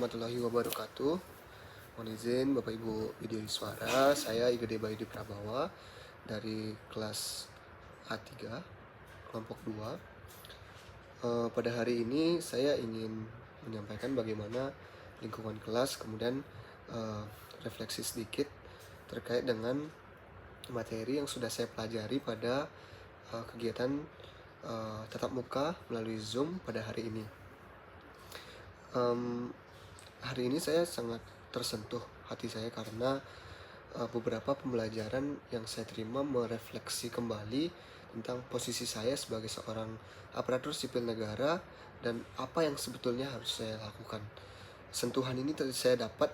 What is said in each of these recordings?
warahmatullahi wabarakatuh. Mohon izin Bapak Ibu Video Suara, saya Igede Bayudi Prabawa dari kelas A3 kelompok 2. Pada hari ini saya ingin menyampaikan bagaimana lingkungan kelas, kemudian refleksi sedikit terkait dengan materi yang sudah saya pelajari pada kegiatan tatap muka melalui Zoom pada hari ini. Hari ini saya sangat tersentuh hati saya karena beberapa pembelajaran yang saya terima merefleksi kembali tentang posisi saya sebagai seorang aparatur sipil negara dan apa yang sebetulnya harus saya lakukan. Sentuhan ini saya dapat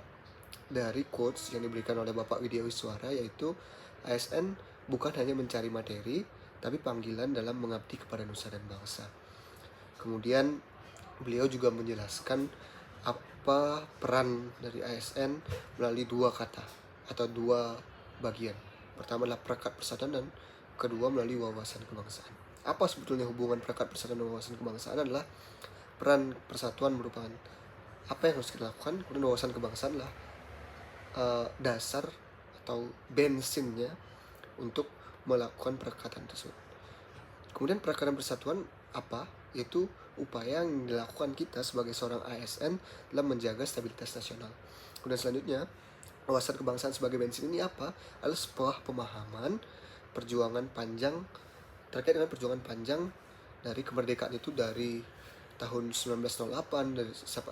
dari quotes yang diberikan oleh Bapak Widya Wiswara, yaitu ASN bukan hanya mencari materi, tapi panggilan dalam mengabdi kepada nusa dan bangsa. Kemudian beliau juga menjelaskan apa peran dari ASN melalui dua kata atau dua bagian. Pertama adalah perekat persatuan dan kedua melalui wawasan kebangsaan. Apa sebetulnya hubungan perekat persatuan dan wawasan kebangsaan adalah peran persatuan merupakan apa yang harus kita lakukan, kemudian wawasan kebangsaan adalah dasar atau bensinnya untuk melakukan perekatan tersebut. Kemudian perekatan persatuan apa? Yaitu upaya yang dilakukan kita sebagai seorang ASN dalam menjaga stabilitas nasional. Kemudian selanjutnya, wawasan kebangsaan sebagai bensin ini apa? Adalah sebuah pemahaman perjuangan panjang terkait dengan perjuangan panjang dari kemerdekaan itu dari tahun 1908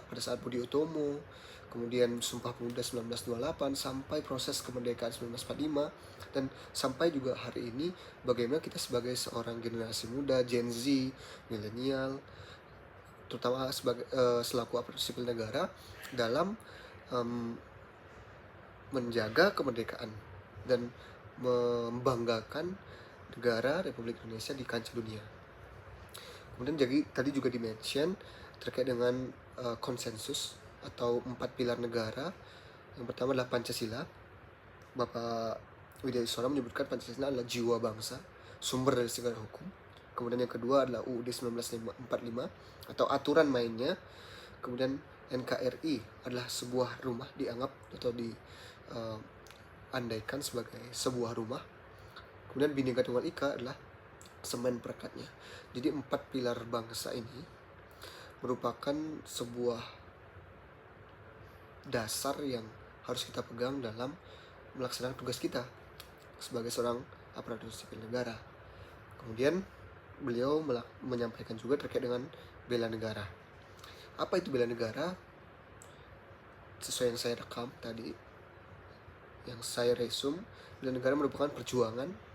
pada saat Budi Utomo, kemudian Sumpah Pemuda 1928 sampai proses kemerdekaan 1945, dan sampai juga hari ini bagaimana kita sebagai seorang generasi muda, Gen Z, milenial, terutama selaku aparatur sipil negara dalam menjaga kemerdekaan dan membanggakan negara Republik Indonesia di kancah dunia. Kemudian tadi juga dimention terkait dengan konsensus atau 4 pilar negara. Yang pertama adalah Pancasila. Bapak Widya Wiswara menyebutkan Pancasila adalah jiwa bangsa, sumber dari segala hukum. Kemudian yang kedua adalah UUD 1945 atau aturan mainnya. Kemudian NKRI adalah sebuah rumah, dianggap atau diandaikan sebagai sebuah rumah. Kemudian Bhinneka Tunggal Ika adalah semen perekatnya. Jadi 4 pilar bangsa ini merupakan sebuah dasar yang harus kita pegang dalam melaksanakan tugas kita sebagai seorang aparatur sipil negara. Kemudian beliau menyampaikan juga terkait dengan bela negara. Apa itu bela negara? Sesuai yang saya rekam tadi, yang saya resume, bela negara merupakan perjuangan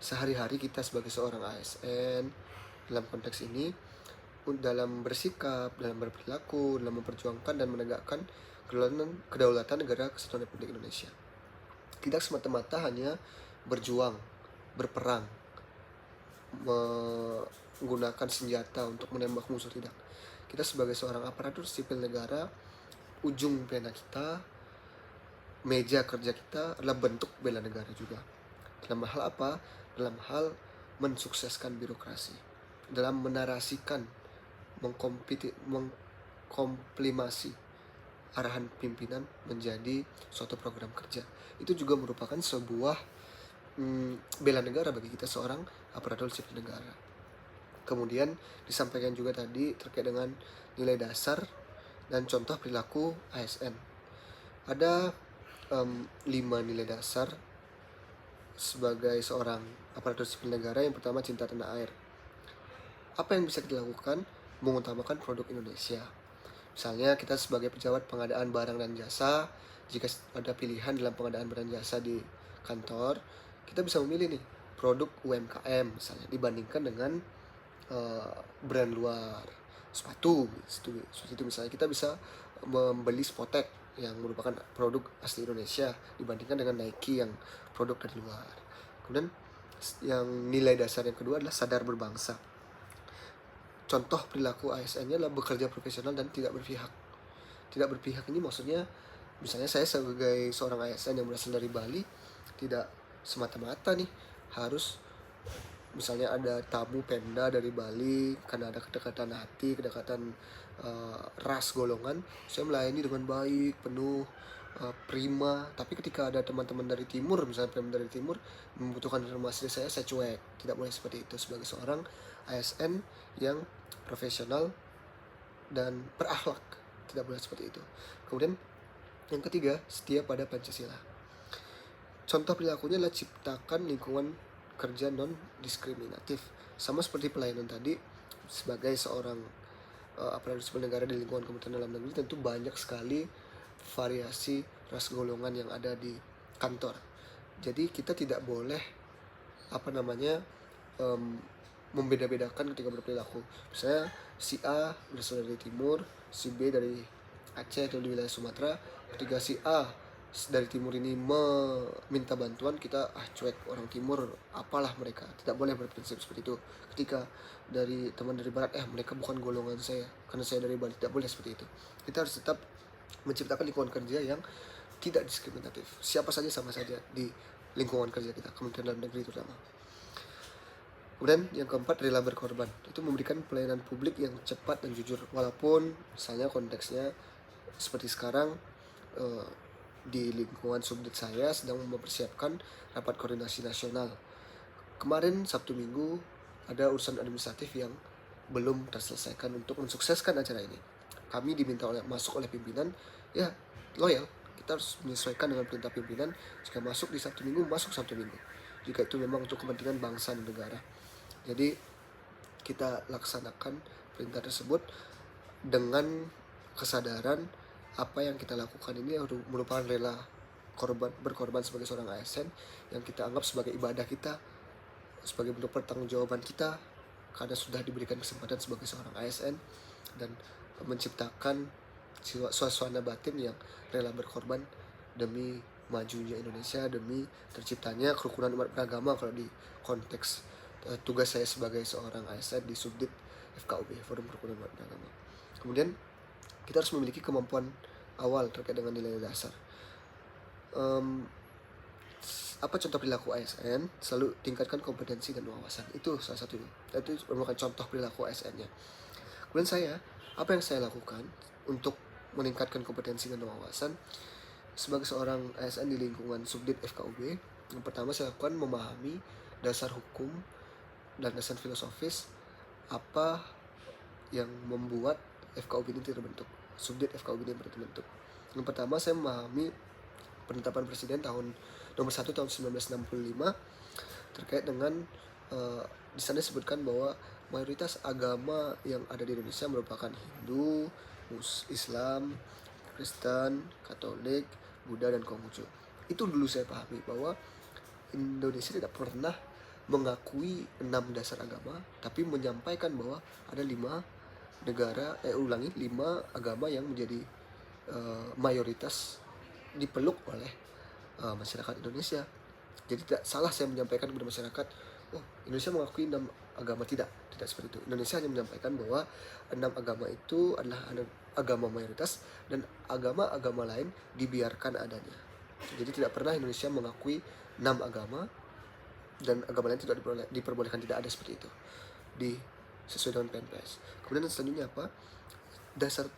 sehari-hari kita sebagai seorang ASN dalam konteks ini, dalam bersikap, dalam berperilaku, dalam memperjuangkan dan menegakkan kedaulatan negara kesatuan Republik Indonesia. Tidak semata-mata hanya berjuang, berperang, menggunakan senjata untuk menembak musuh, tidak. Kita sebagai seorang aparatur sipil negara, ujung pena kita, meja kerja kita adalah bentuk bela negara juga. Dalam hal apa? Dalam hal mensukseskan birokrasi, dalam menarasikan, mengkomplimasi arahan pimpinan menjadi suatu program kerja. Itu juga merupakan sebuah bela negara bagi kita seorang aparatur sipil negara. Kemudian disampaikan juga tadi terkait dengan nilai dasar dan contoh perilaku ASN. Ada 5 nilai dasar sebagai seorang aparatur sipil negara. Yang pertama, cinta tanah air. Apa yang bisa kita lakukan? Mengutamakan produk Indonesia. Misalnya kita sebagai pejabat pengadaan barang dan jasa, jika ada pilihan dalam pengadaan barang dan jasa di kantor, kita bisa memilih nih produk UMKM misalnya dibandingkan dengan brand luar. Sepatu itu misalnya kita bisa membeli Spotek yang merupakan produk asli Indonesia dibandingkan dengan Nike yang produk dari luar. Kemudian yang nilai dasar yang kedua adalah sadar berbangsa. Contoh perilaku ASN-nya adalah bekerja profesional dan tidak berpihak. Tidak berpihak ini maksudnya, misalnya saya sebagai seorang ASN yang berasal dari Bali, tidak semata-mata nih harus misalnya ada tamu Pemda dari Bali, karena ada kedekatan hati, kedekatan ras golongan, saya melayani dengan baik, penuh, prima. Tapi ketika ada teman-teman dari timur, misalnya Pemda dari timur membutuhkan informasi dari saya cuek. Tidak boleh seperti itu sebagai seorang ASN yang profesional dan berakhlak. Tidak boleh seperti itu. Kemudian yang ketiga, setia pada Pancasila. Contoh perilakunya adalah ciptakan lingkungan kerja non-diskriminatif. Sama seperti pelayanan tadi, sebagai seorang aparatur sipil negara di lingkungan Kementerian Dalam Negeri, tentu banyak sekali variasi ras golongan yang ada di kantor. Jadi kita tidak boleh membeda-bedakan ketika berperilaku. Misalnya si A berasal dari timur, si B dari Aceh atau di wilayah Sumatera. Ketika si A dari timur ini meminta bantuan, kita cuek, orang timur apalah mereka. Tidak boleh berprinsip seperti itu. Ketika dari teman dari barat, mereka bukan golongan saya karena saya dari Bali, tidak boleh seperti itu. Kita harus tetap menciptakan lingkungan kerja yang tidak diskriminatif. Siapa saja sama saja di lingkungan kerja kita, Kementerian Dalam Negeri terutama. Kemudian yang keempat, rela berkorban. Itu memberikan pelayanan publik yang cepat dan jujur. Walaupun misalnya konteksnya seperti sekarang, di lingkungan subdit saya sedang mempersiapkan rapat koordinasi nasional. Kemarin Sabtu Minggu ada urusan administratif yang belum terselesaikan untuk mensukseskan acara ini. Kami diminta masuk oleh pimpinan, ya loyal. Kita harus menyesuaikan dengan perintah pimpinan. Jika masuk di Sabtu Minggu, masuk Sabtu Minggu. Jika itu memang untuk kepentingan bangsa dan negara. Jadi kita laksanakan perintah tersebut dengan kesadaran apa yang kita lakukan ini merupakan rela berkorban sebagai seorang ASN yang kita anggap sebagai ibadah kita, sebagai bentuk pertanggungjawaban kita karena sudah diberikan kesempatan sebagai seorang ASN dan menciptakan suasana batin yang rela berkorban demi majunya Indonesia, demi terciptanya kerukunan umat beragama kalau di konteks tugas saya sebagai seorang ASN di Subdit FKUB, Forum Kerukunan Umat Beragama. Kemudian kita harus memiliki kemampuan awal terkait dengan nilai dasar. Apa contoh perilaku ASN? Selalu tingkatkan kompetensi dan wawasan. Itu salah satunya. Itu merupakan contoh perilaku ASN-nya. Kemudian apa yang saya lakukan untuk meningkatkan kompetensi dan wawasan sebagai seorang ASN di lingkungan Subdit FKUB? Yang pertama saya lakukan memahami dasar hukum dan dasar filosofis apa yang membuat FKUB ini terbentuk, Subdit FKUB ini terbentuk. Yang pertama saya memahami penetapan Presiden nomor 1 tahun 1965 terkait dengan di sana disebutkan bahwa mayoritas agama yang ada di Indonesia merupakan Hindu, Islam, Kristen, Katolik, Buddha, dan Konghucu. Itu dulu saya pahami bahwa Indonesia tidak pernah mengakui 6 dasar agama, tapi menyampaikan bahwa ada 5 agama yang menjadi mayoritas dipeluk oleh masyarakat Indonesia. Jadi tidak salah saya menyampaikan kepada masyarakat, Indonesia mengakui 6 agama. Tidak seperti itu. Indonesia hanya menyampaikan bahwa 6 agama itu adalah agama mayoritas dan agama-agama lain dibiarkan adanya. Jadi tidak pernah Indonesia mengakui 6 agama dan agama lain tidak diperbolehkan, tidak ada seperti itu sesuai dengan PNPS. Kemudian selanjutnya apa? Dasar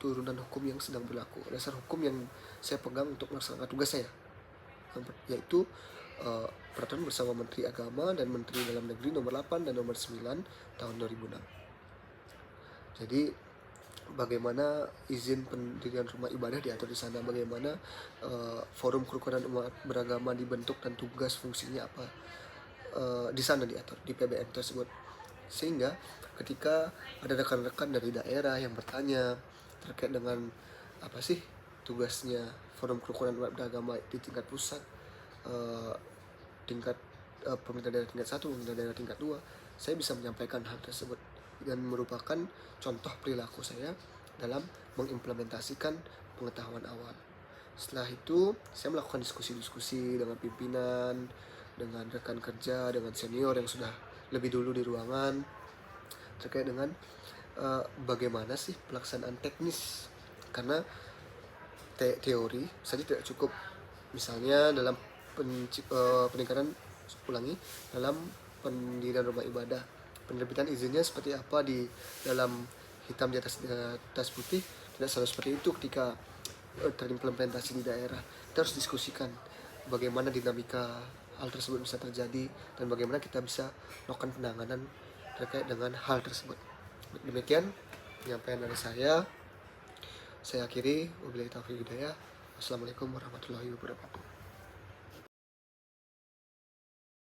turunan hukum yang sedang berlaku, dasar hukum yang saya pegang untuk melaksanakan tugas saya, yaitu Peraturan Bersama Menteri Agama dan Menteri Dalam Negeri nomor 8 dan nomor 9 tahun 2006. Jadi bagaimana izin pendirian rumah ibadah diatur di sana, bagaimana forum kerukunan umat beragama dibentuk dan tugas fungsinya apa, di sana diatur di PBM tersebut. Sehingga ketika ada rekan-rekan dari daerah yang bertanya terkait dengan apa sih tugasnya forum kerukunan umat beragama di tingkat pusat, tingkat pemerintah daerah tingkat 1, pemerintah daerah tingkat 2, saya bisa menyampaikan hal tersebut dan merupakan contoh perilaku saya dalam mengimplementasikan pengetahuan awal. Setelah itu saya melakukan diskusi-diskusi dengan pimpinan, dengan rekan kerja, dengan senior yang sudah lebih dulu di ruangan terkait dengan bagaimana sih pelaksanaan teknis, karena teori saja tidak cukup. Misalnya dalam peningkatan dalam pendirian rumah ibadah. Penerbitan izinnya seperti apa di dalam hitam di atas putih tidak selalu seperti itu ketika terimplementasi di daerah. Kita harus diskusikan bagaimana dinamika hal tersebut bisa terjadi dan bagaimana kita bisa melakukan penanganan terkait dengan hal tersebut. Demikian penyampaian dari saya. Saya akhiri. Wabillahi taufiq hidayah. Wassalamualaikum warahmatullahi wabarakatuh.